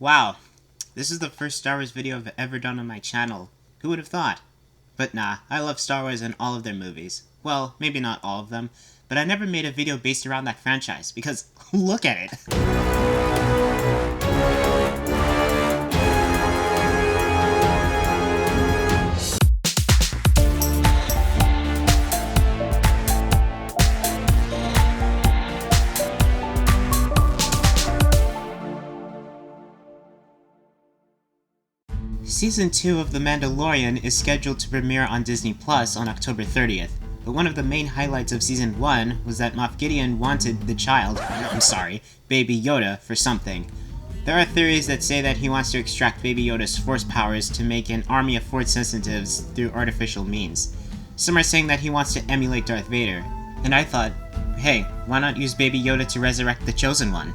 Wow, this is the first Star Wars video I've ever done on my channel. Who would have thought? But nah, I love Star Wars and all of their movies. Well, maybe not all of them, but I never made a video based around that franchise, because look at it! Season 2 of The Mandalorian is scheduled to premiere on Disney Plus on October 30th, but one of the main highlights of Season 1 was that Moff Gideon wanted Baby Yoda, for something. There are theories that say that he wants to extract Baby Yoda's force powers to make an army of force sensitives through artificial means. Some are saying that he wants to emulate Darth Vader, and I thought, hey, why not use Baby Yoda to resurrect the Chosen One?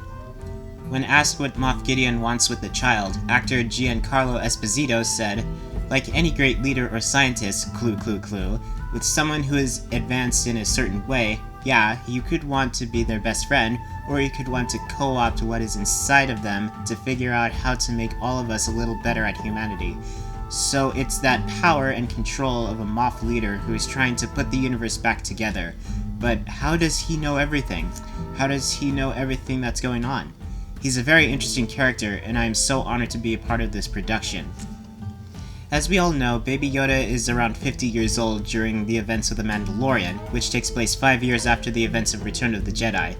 When asked what Moff Gideon wants with the child, actor Giancarlo Esposito said, "Like any great leader or scientist, with someone who is advanced in a certain way, yeah, you could want to be their best friend, or you could want to co-opt what is inside of them to figure out how to make all of us a little better at humanity. So it's that power and control of a Moff leader who is trying to put the universe back together. But how does he know everything? How does he know everything that's going on? He's a very interesting character, and I am so honored to be a part of this production." As we all know, Baby Yoda is around 50 years old during the events of The Mandalorian, which takes place 5 years after the events of Return of the Jedi.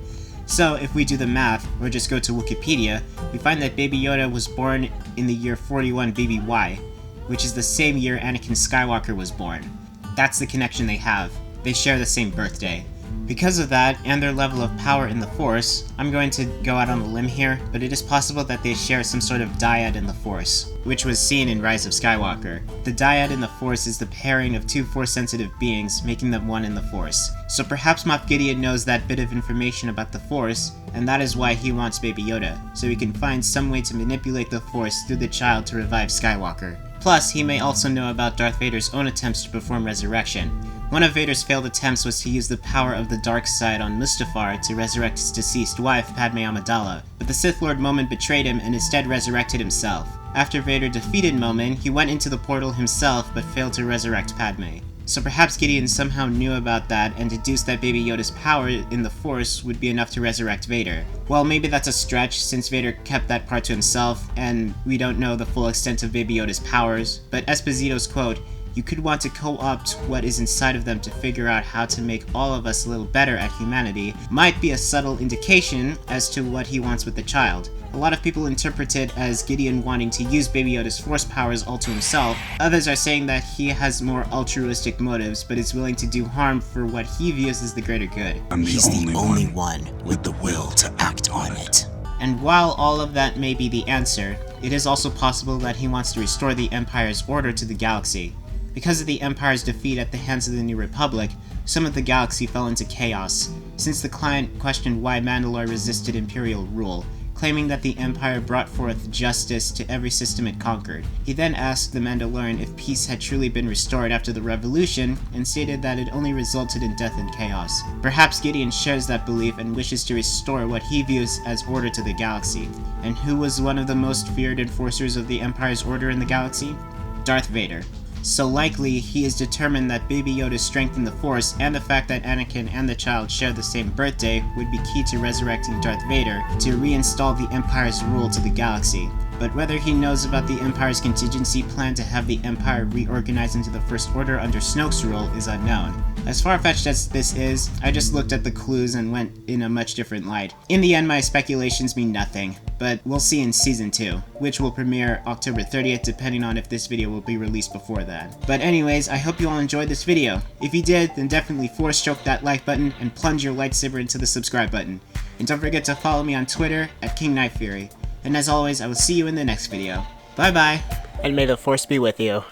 So, if we do the math, or just go to Wikipedia, we find that Baby Yoda was born in the year 41 BBY, which is the same year Anakin Skywalker was born. That's the connection they have. They share the same birthday. Because of that, and their level of power in the Force, I'm going to go out on a limb here, but it is possible that they share some sort of dyad in the Force, which was seen in Rise of Skywalker. The dyad in the Force is the pairing of two Force-sensitive beings, making them one in the Force. So perhaps Moff Gideon knows that bit of information about the Force, and that is why he wants Baby Yoda, so he can find some way to manipulate the Force through the child to revive Skywalker. Plus, he may also know about Darth Vader's own attempts to perform resurrection. One of Vader's failed attempts was to use the power of the dark side on Mustafar to resurrect his deceased wife, Padme Amidala, but the Sith Lord Moment betrayed him and instead resurrected himself. After Vader defeated Moment, he went into the portal himself but failed to resurrect Padme. So perhaps Gideon somehow knew about that and deduced that Baby Yoda's power in the Force would be enough to resurrect Vader. Well, maybe that's a stretch since Vader kept that part to himself, and we don't know the full extent of Baby Yoda's powers, but Esposito's quote, "You could want to co-opt what is inside of them to figure out how to make all of us a little better at humanity," might be a subtle indication as to what he wants with the child. A lot of people interpret it as Gideon wanting to use Baby Yoda's force powers all to himself. Others are saying that he has more altruistic motives, but is willing to do harm for what he views as the greater good. He's the only one with the will to act on it. And while all of that may be the answer, it is also possible that he wants to restore the Empire's order to the galaxy. Because of the Empire's defeat at the hands of the New Republic, some of the galaxy fell into chaos, since the client questioned why Mandalore resisted Imperial rule, claiming that the Empire brought forth justice to every system it conquered. He then asked the Mandalorian if peace had truly been restored after the Revolution, and stated that it only resulted in death and chaos. Perhaps Gideon shares that belief and wishes to restore what he views as order to the galaxy. And who was one of the most feared enforcers of the Empire's order in the galaxy? Darth Vader. So likely, he is determined that Baby Yoda's strength in the Force and the fact that Anakin and the child share the same birthday would be key to resurrecting Darth Vader to reinstall the Empire's rule to the galaxy. But whether he knows about the Empire's contingency plan to have the Empire reorganize into the First Order under Snoke's rule is unknown. As far-fetched as this is, I just looked at the clues and went in a much different light. In the end, my speculations mean nothing, but we'll see in Season 2, which will premiere October 30th depending on if this video will be released before that. But anyways, I hope you all enjoyed this video. If you did, then definitely force choke that like button and plunge your lightsaber into the subscribe button. And don't forget to follow me on Twitter at KingKnifeFury. And as always, I will see you in the next video. Bye bye! And may the Force be with you.